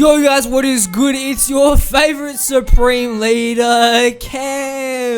Yo guys, what is good? It's your favorite Supreme Leader, Cameron.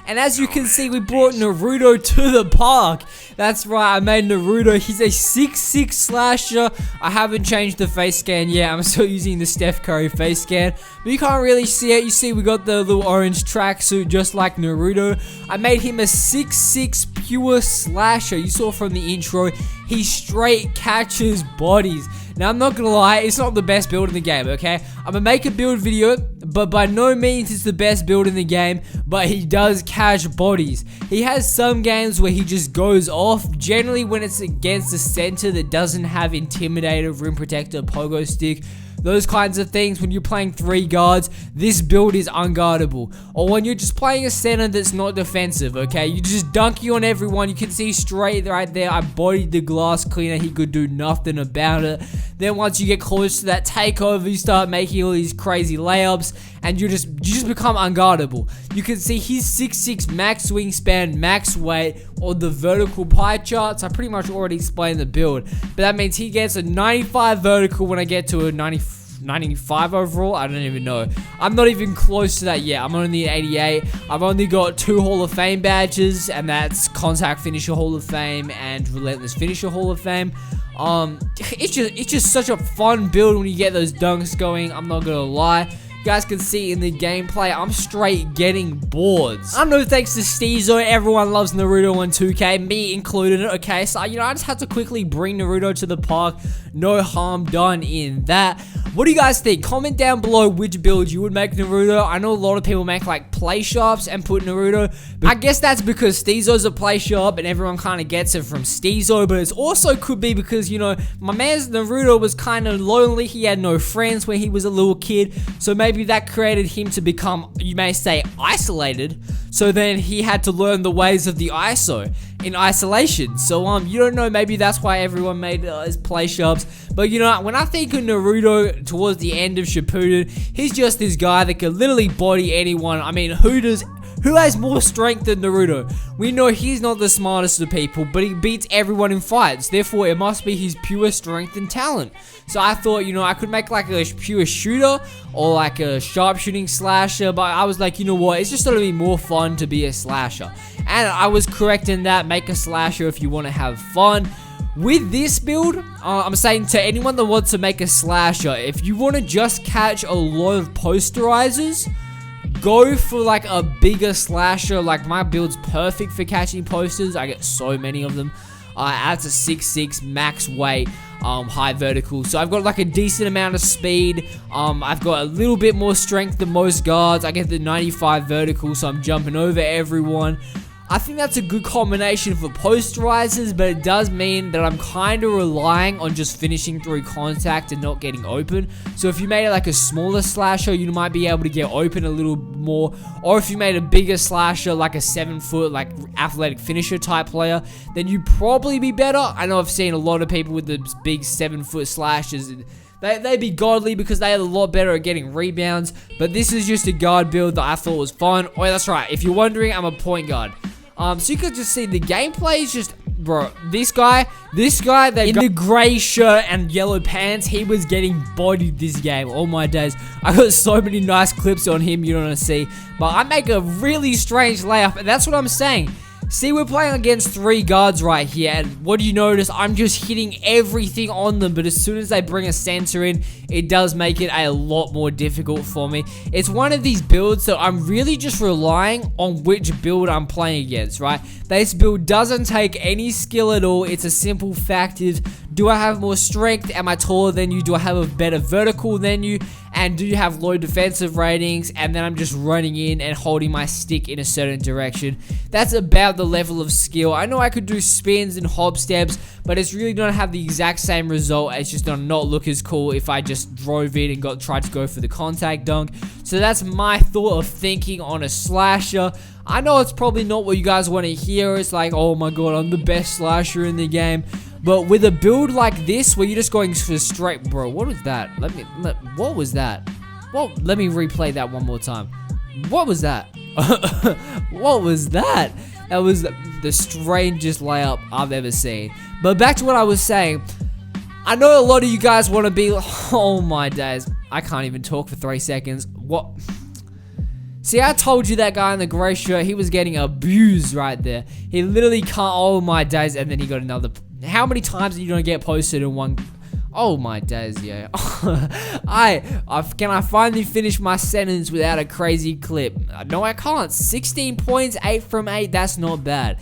And as you can see, we brought Naruto to the park. That's right, I made Naruto. He's a 6'6 slasher. I haven't changed the face scan yet. I'm still using the Steph Curry face scan. But you can't really see it. You see, we got the little orange tracksuit just like Naruto. I made him a 6'6 pure slasher. You saw from the intro, he straight catches bodies. Now, I'm not gonna lie, it's not the best build in the game, okay? I'm gonna make a build video, but by no means it's the best build in the game, but he does catch bodies. He has some games where he just goes off, generally when it's against a center that doesn't have Intimidator, Rim Protector, Pogo Stick, those kinds of things. When you're playing 3 guards, this build is unguardable. Or when you're just playing a center that's not defensive, okay? You just dunky on everyone. You can see straight right there, I bodied the glass cleaner. He could do nothing about it. Then once you get close to that takeover, you start making all these crazy layups, and you just become unguardable. You can see he's 6'6", max wingspan, max weight, or the vertical pie charts. I pretty much already explained the build, but that means he gets a 95 vertical when I get to a 95 overall. I don't even know. I'm not even close to that yet. I'm only at 88. I've only got 2 Hall of Fame badges, and that's Contact Finisher Hall of Fame and Relentless Finisher Hall of Fame. It's just such a fun build when you get those dunks going. I'm not gonna lie. You guys can see in the gameplay, I'm straight getting boards. I know, thanks to Steezo, everyone loves Naruto on 2K, me included, okay? So, you know, I just had to quickly bring Naruto to the park. No harm done in that. What do you guys think? Comment down below which build you would make Naruto. I know a lot of people make like play shops and put Naruto, but I guess that's because Steezo's a play shop and everyone kind of gets it from Steezo, but it also could be because, you know, my man's Naruto was kind of lonely. He had no friends when he was a little kid, so maybe that created him to become, you may say, isolated. So then he had to learn the ways of the ISO in isolation. So you don't know, maybe that's why everyone made his play shops. But you know, when I think of Naruto towards the end of Shippuden, he's just this guy that can literally body anyone. I mean, who has more strength than Naruto? We know he's not the smartest of people, but he beats everyone in fights. Therefore, it must be his pure strength and talent. So I thought, you know, I could make like a pure shooter or like a sharpshooting slasher, but I was like, you know what, it's just gonna be more fun to be a slasher. And I was correct in that. Make a slasher if you want to have fun. With this build, I'm saying to anyone that wants to make a slasher, if you want to just catch a lot of posterizers, go for like a bigger slasher. Like my build's perfect for catching posters. I get so many of them. That's a 6'6 max weight, high vertical. So I've got like a decent amount of speed. I've got a little bit more strength than most guards. I get the 95 vertical, so I'm jumping over everyone. I think that's a good combination for posterizers, but it does mean that I'm kind of relying on just finishing through contact and not getting open. So if you made it like a smaller slasher, you might be able to get open a little more. Or if you made a bigger slasher, like a 7-foot, like athletic finisher type player, then you'd probably be better. I know I've seen a lot of people with the big 7-foot slashers. They'd be godly because they are a lot better at getting rebounds. But this is just a guard build that I thought was fun. Oh, that's right. If you're wondering, I'm a point guard. So you could just see the gameplay is just, bro, this guy that in the gray shirt and yellow pants, he was getting bodied this game. All my days. I got so many nice clips on him you don't want to see. But I make a really strange layup, and that's what I'm saying. See, we're playing against 3 guards right here, and what do you notice? I'm just hitting everything on them, but as soon as they bring a center in, it does make it a lot more difficult for me. It's one of these builds that I'm really just relying on which build I'm playing against, right? This build doesn't take any skill at all. It's a simple fact is, do I have more strength? Am I taller than you? Do I have a better vertical than you? And do you have low defensive ratings? And then I'm just running in and holding my stick in a certain direction. That's about the level of skill. I know I could do spins and hop steps, but it's really gonna have the exact same result. It's just gonna not look as cool if I just drove in and tried to go for the contact dunk. So that's my thought of thinking on a slasher. I know it's probably not what you guys want to hear. It's like, oh my god, I'm the best slasher in the game. But with a build like this, where you're just going for straight, bro, what was that? What was that? Well, let me replay that one more time. What was that? What was that? That was the strangest layup I've ever seen. But back to what I was saying. I know a lot of you guys want to be, oh my days, I can't even talk for 3 seconds. What? See, I told you that guy in the grey shirt, he was getting abused right there. He literally can't, oh my days, and then he got another. How many times are you gonna get posted in one? Oh my days, yeah. Can I finally finish my sentence without a crazy clip? No, I can't. 16 points, 8 from 8, that's not bad.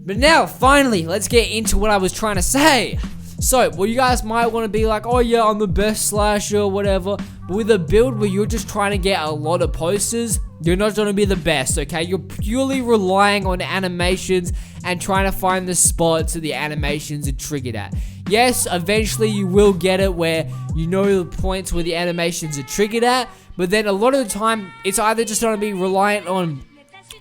But now, finally, let's get into what I was trying to say. So, well, you guys might want to be like, oh yeah, I'm the best slasher or whatever. But with a build where you're just trying to get a lot of posters, you're not going to be the best, okay? You're purely relying on animations and trying to find the spots that the animations are triggered at. Yes, eventually you will get it where you know the points where the animations are triggered at. But then a lot of the time, it's either just going to be reliant on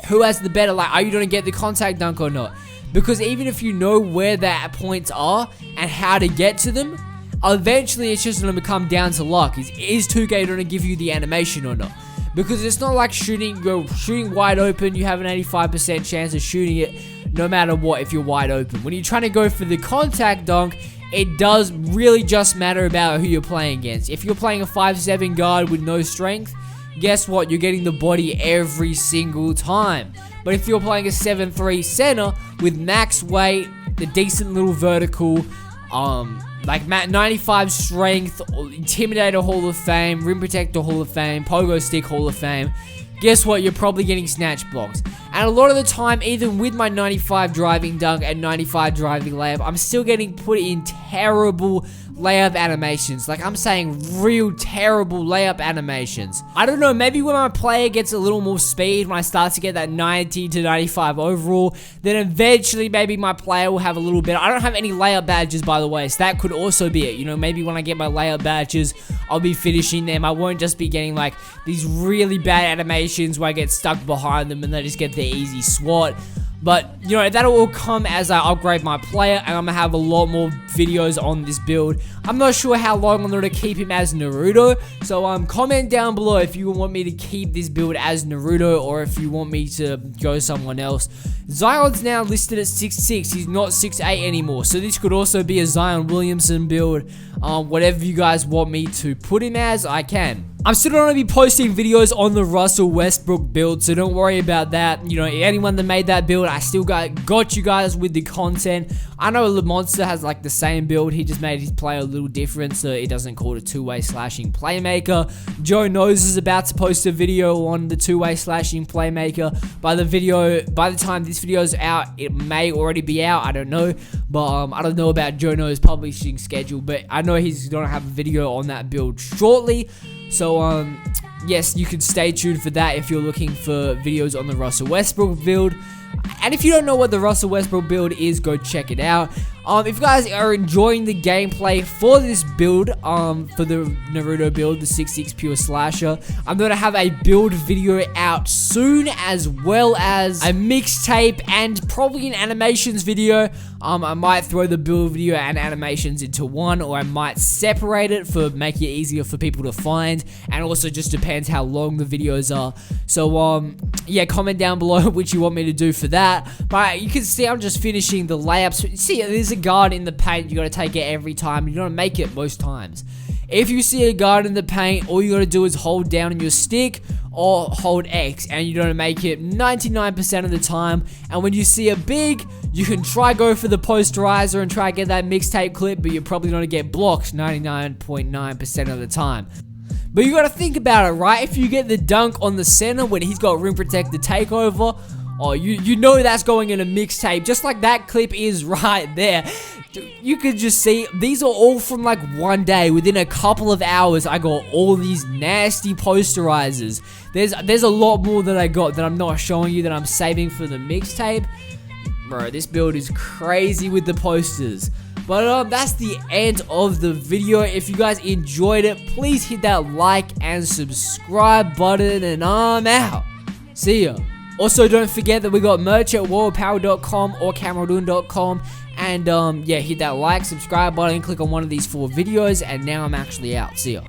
who has the better, like, are you going to get the contact dunk or not? Because even if you know where the points are and how to get to them, eventually it's just going to come down to luck. Is 2K going to give you the animation or not? Because it's not like you're shooting wide open, you have an 85% chance of shooting it no matter what if you're wide open. When you're trying to go for the contact dunk, it does really just matter about who you're playing against. If you're playing a 5'7" guard with no strength, guess what? You're getting the body every single time. But if you're playing a 7'3" center with max weight, the decent little vertical, like 95 strength, Intimidator Hall of Fame, Rim Protector Hall of Fame, Pogo Stick Hall of Fame, guess what? You're probably getting snatch blocks. And a lot of the time, even with my 95 driving dunk and 95 driving layup, I'm still getting put in terrible layup animations. Like, I'm saying real terrible layup animations. I don't know, maybe when my player gets a little more speed, when I start to get that 90 to 95 overall, then eventually maybe my player will have a little bit. I don't have any layup badges, by the way, so that could also be it. You know, maybe when I get my layup badges, I'll be finishing them. I won't just be getting like these really bad animations where I get stuck behind them and they just get the easy swat. But, you know, that'll all come as I upgrade my player, and I'm going to have a lot more videos on this build. I'm not sure how long I'm going to keep him as Naruto, so comment down below if you want me to keep this build as Naruto, or if you want me to go someone else. Zion's now listed at 6'6", he's not 6'8" anymore, so this could also be a Zion Williamson build. Whatever you guys want me to put him as, I can. I'm still going to be posting videos on the Russell Westbrook build, so don't worry about that. You know, anyone that made that build, I still got you guys with the content. I know Le Monster has like the same build, he just made his play a little different, so he doesn't call it a two-way slashing playmaker. Joe Knows is about to post a video on the two-way slashing playmaker. By the time this video is out, it may already be out, I don't know. But I don't know about Joe Knows' publishing schedule, but I know he's going to have a video on that build shortly. So, yes, you can stay tuned for that if you're looking for videos on the Russell Westbrook build. And if you don't know what the Russell Westbrook build is, go check it out. If you guys are enjoying the gameplay for this build, for the Naruto build, the 6'6" pure slasher, I'm going to have a build video out soon, as well as a mixtape and probably an animations video. I might throw the build video and animations into one, or I might separate it for make it easier for people to find, and also just depends how long the videos are. So, yeah, comment down below which you want me to do for that. But you can see I'm just finishing the layups. See, there's a guard in the paint, you gotta take it every time, you gotta make it most times. If you see a guard in the paint, all you gotta do is hold down on your stick or hold X, and you're gonna make it 99% of the time. And when you see a big, you can try go for the posterizer and try get that mixtape clip, but you're probably gonna get blocked 99.9% of the time. But you gotta think about it, right? If you get the dunk on the center when he's got rim protector takeover, oh, you know that's going in a mixtape, just like that clip is right there. You could just see, these are all from like one day. Within a couple of hours, I got all these nasty posterizers. There's a lot more that I got that I'm not showing you, that I'm saving for the mixtape. Bro, this build is crazy with the posters. But that's the end of the video. If you guys enjoyed it, please hit that like and subscribe button, and I'm out. See ya. Also, don't forget that we got merch at worldpower.com or cameradun.com. And yeah, hit that like, subscribe button, click on one of these 4 videos, and now I'm actually out. See ya.